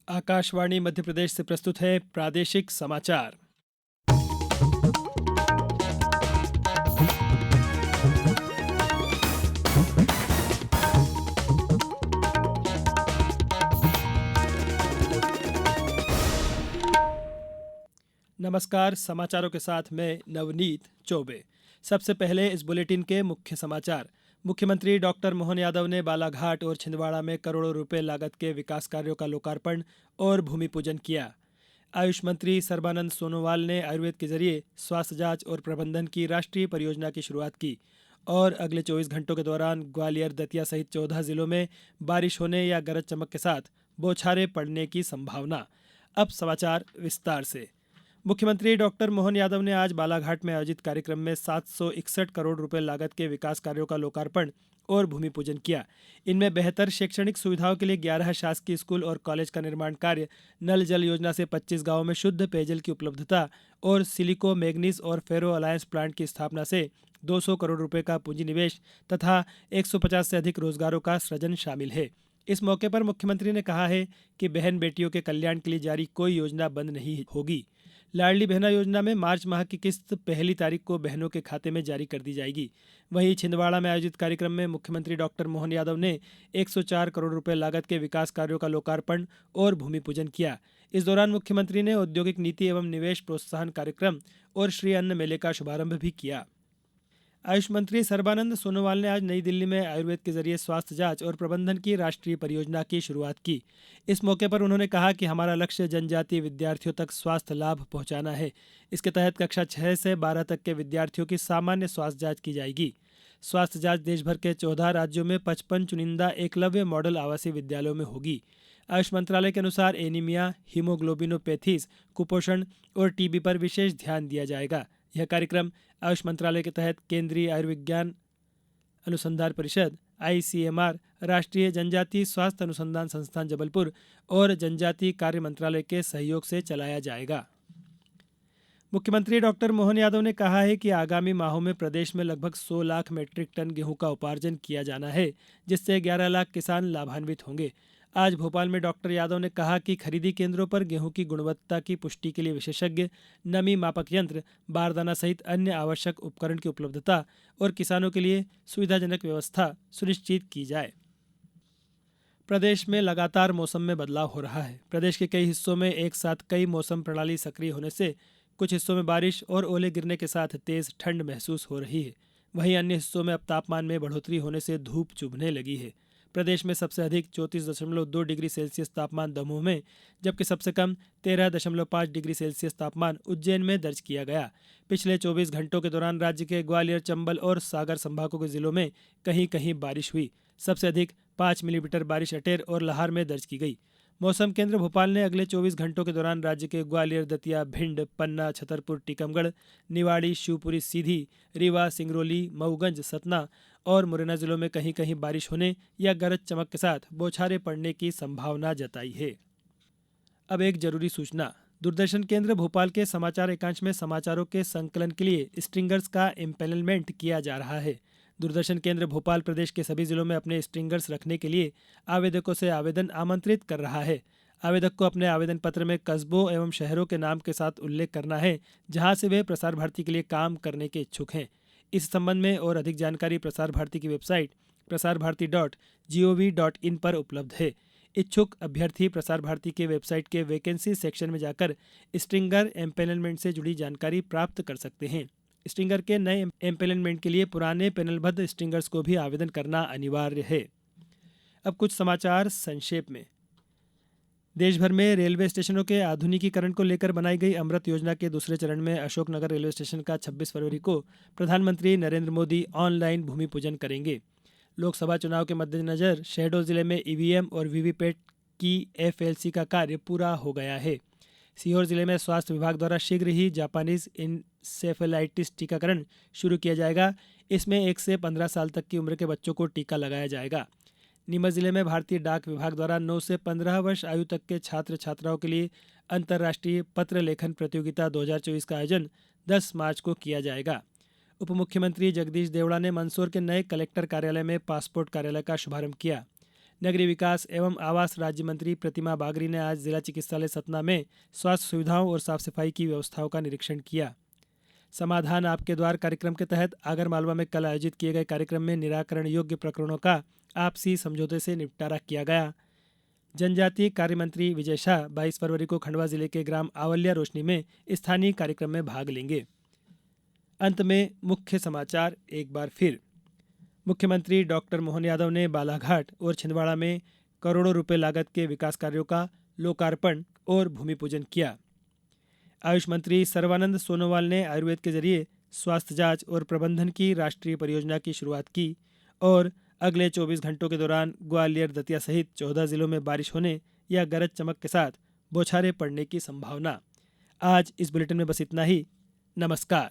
आकाशवाणी मध्य प्रदेश से प्रस्तुत है प्रादेशिक समाचार। नमस्कार, समाचारों के साथ मैं नवनीत चौबे। सबसे पहले इस बुलेटिन के मुख्य समाचार। मुख्यमंत्री डॉक्टर मोहन यादव ने बालाघाट और छिंदवाड़ा में करोड़ों रुपए लागत के विकास कार्यों का लोकार्पण और भूमि पूजन किया। आयुष मंत्री सर्बानंद सोनोवाल ने आयुर्वेद के जरिए स्वास्थ्य जांच और प्रबंधन की राष्ट्रीय परियोजना की शुरुआत की। और अगले 24 घंटों के दौरान ग्वालियर, दतिया सहित 14 जिलों में बारिश होने या गरज चमक के साथ बौछारें पड़ने की संभावना। अब समाचार विस्तार से। मुख्यमंत्री डॉक्टर मोहन यादव ने आज बालाघाट में आयोजित कार्यक्रम में 761 करोड़ रुपए लागत के विकास कार्यों का लोकार्पण और भूमि पूजन किया। इनमें बेहतर शैक्षणिक सुविधाओं के लिए 11 शासकीय स्कूल और कॉलेज का निर्माण कार्य, नल जल योजना से 25 गांवों में शुद्ध पेयजल की उपलब्धता और सिलिको, मैग्नीज और फेरो अलायंस प्लांट की स्थापना से 200 करोड़ रुपए का पूंजी निवेश तथा 150 से अधिक रोजगारों का सृजन शामिल है। इस मौके पर मुख्यमंत्री ने कहा है कि बहन बेटियों के कल्याण के लिए जारी कोई योजना बंद नहीं होगी। लाडली बहना योजना में मार्च माह की किस्त पहली तारीख को बहनों के खाते में जारी कर दी जाएगी। वहीं छिंदवाड़ा में आयोजित कार्यक्रम में मुख्यमंत्री डॉक्टर मोहन यादव ने 104 करोड़ रुपए लागत के विकास कार्यों का लोकार्पण और भूमि पूजन किया। इस दौरान मुख्यमंत्री ने औद्योगिक नीति एवं निवेश प्रोत्साहन कार्यक्रम और श्री अन्न मेले का शुभारंभ भी किया। आयुष मंत्री सर्बानंद सोनोवाल ने आज नई दिल्ली में आयुर्वेद के जरिए स्वास्थ्य जांच और प्रबंधन की राष्ट्रीय परियोजना की शुरुआत की। इस मौके पर उन्होंने कहा कि हमारा लक्ष्य जनजातीय विद्यार्थियों तक स्वास्थ्य लाभ पहुंचाना है। इसके तहत कक्षा 6 से 12 तक के विद्यार्थियों की सामान्य स्वास्थ्य जांच की जाएगी। स्वास्थ्य जांच देशभर के 14 राज्यों में 55 चुनिंदा एकलव्य मॉडल आवासीय विद्यालयों में होगी। आयुष मंत्रालय के अनुसार एनीमिया, हीमोग्लोबिनोपैथीज, कुपोषण और टीबी पर विशेष ध्यान दिया जाएगा। यह कार्यक्रम आयुष मंत्रालय के तहत केंद्रीय आयुर्विज्ञान अनुसंधान परिषद ICMR, राष्ट्रीय जनजातीय स्वास्थ्य अनुसंधान संस्थान जबलपुर और जनजातीय कार्य मंत्रालय के सहयोग से चलाया जाएगा। मुख्यमंत्री डॉक्टर मोहन यादव ने कहा है कि आगामी माहों में प्रदेश में लगभग 100 लाख मीट्रिक टन गेहूं का उपार्जन किया जाना है, जिससे 11 लाख किसान लाभान्वित होंगे। आज भोपाल में डॉक्टर यादव ने कहा कि खरीदी केंद्रों पर गेहूं की गुणवत्ता की पुष्टि के लिए विशेषज्ञ, नमी मापक यंत्र, बारदाना सहित अन्य आवश्यक उपकरण की उपलब्धता और किसानों के लिए सुविधाजनक व्यवस्था सुनिश्चित की जाए। प्रदेश में लगातार मौसम में बदलाव हो रहा है। प्रदेश के कई हिस्सों में एक साथ कई मौसम प्रणाली सक्रिय होने से कुछ हिस्सों में बारिश और ओले गिरने के साथ तेज ठंड महसूस हो रही है। वहीं अन्य हिस्सों में अब तापमान में बढ़ोतरी होने से धूप चुभने लगी है। प्रदेश में सबसे अधिक 34.2 डिग्री सेल्सियस तापमान दमोह में, जबकि सबसे कम 13.5 डिग्री सेल्सियस तापमान उज्जैन में दर्ज किया गया। पिछले 24 घंटों के दौरान राज्य के ग्वालियर, चंबल और सागर संभागों के जिलों में कहीं कहीं बारिश हुई। सबसे अधिक 5 मिलीमीटर बारिश अटेर और लाहौर में दर्ज की गई। मौसम केंद्र भोपाल ने अगले 24 घंटों के दौरान राज्य के ग्वालियर, दतिया, भिंड, पन्ना, छतरपुर, टीकमगढ़, निवाड़ी, शिवपुरी, सीधी, रीवा, सिंगरौली, मऊगंज, सतना और मुरैना जिलों में कहीं कहीं बारिश होने या गरज चमक के साथ बौछारें पड़ने की संभावना जताई है। अब एक जरूरी सूचना। दूरदर्शन केंद्र भोपाल के समाचार एकांश में समाचारों के संकलन के लिए स्ट्रिंगर्स का एम्पेनलमेंट किया जा रहा है। दूरदर्शन केंद्र भोपाल प्रदेश के सभी जिलों में अपने स्ट्रिंगर्स रखने के लिए आवेदकों से आवेदन आमंत्रित कर रहा है। आवेदक को अपने आवेदन पत्र में कस्बों एवं शहरों के नाम के साथ उल्लेख करना है जहां से वे प्रसार भारती के लिए काम करने के इच्छुक हैं। इस संबंध में और अधिक जानकारी प्रसार भारती की वेबसाइट prasarbharati.gov.in पर उपलब्ध है। इच्छुक अभ्यर्थी प्रसार भारती के वेबसाइट के वैकेंसी सेक्शन में जाकर स्ट्रिंगर एम्पेनलमेंट से जुड़ी जानकारी प्राप्त कर सकते हैं। स्ट्रिंगर के नए एम्पेनलमेंट के लिए पुराने पैनलबद्ध स्ट्रिंगर्स को भी आवेदन करना अनिवार्य है। अब कुछ समाचार संक्षेप में। देश भर में रेलवे स्टेशनों के आधुनिकीकरण को लेकर बनाई गई अमृत योजना के दूसरे चरण में अशोकनगर रेलवे स्टेशन का 26 फरवरी को प्रधानमंत्री नरेंद्र मोदी ऑनलाइन भूमि पूजन करेंगे। लोकसभा चुनाव के मद्देनजर शहडोल जिले में EVM और वीवीपैट की FLC का कार्य पूरा हो गया है। सीहोर जिले में स्वास्थ्य विभाग द्वारा शीघ्र ही जापानीज इंसेफेलाइटिस टीकाकरण शुरू किया जाएगा। इसमें 1 से 15 साल तक की उम्र के बच्चों को टीका लगाया जाएगा। नीमच जिले में भारतीय डाक विभाग द्वारा 9 से 15 वर्ष आयु तक के छात्र छात्राओं के लिए अंतर्राष्ट्रीय पत्र लेखन प्रतियोगिता 2024 का आयोजन 10 मार्च को किया जाएगा। उप मुख्यमंत्री जगदीश देवड़ा ने मंदसौर के नए कलेक्टर कार्यालय में पासपोर्ट कार्यालय का शुभारंभ किया। नगरीय विकास एवं आवास राज्य मंत्री प्रतिमा बागरी ने आज जिला चिकित्सालय सतना में स्वास्थ्य सुविधाओं और साफ सफाई की व्यवस्थाओं का निरीक्षण किया। समाधान आपके द्वार कार्यक्रम के तहत आगरमालवा में कल आयोजित किए गए कार्यक्रम में निराकरण योग्य प्रकरणों का आपसी समझौते से निपटारा किया गया। जनजातीय कार्य मंत्री विजय शाह 22 फरवरी को खंडवा जिले के ग्राम आवल्या रोशनी में स्थानीय कार्यक्रम में भाग लेंगे। अंत में मुख्य समाचार एक बार फिर। मुख्यमंत्री डॉक्टर मोहन यादव ने बालाघाट और छिंदवाड़ा में करोड़ों रुपए लागत के विकास कार्यों का लोकार्पण और भूमि पूजन किया। आयुष मंत्री सर्बानंद सोनोवाल ने आयुर्वेद के जरिए स्वास्थ्य जांच और प्रबंधन की राष्ट्रीय परियोजना की शुरुआत की और अगले 24 घंटों के दौरान ग्वालियर, दतिया सहित 14 जिलों में बारिश होने या गरज चमक के साथ बौछारें पड़ने की संभावना। आज इस बुलेटिन में बस इतना ही। नमस्कार।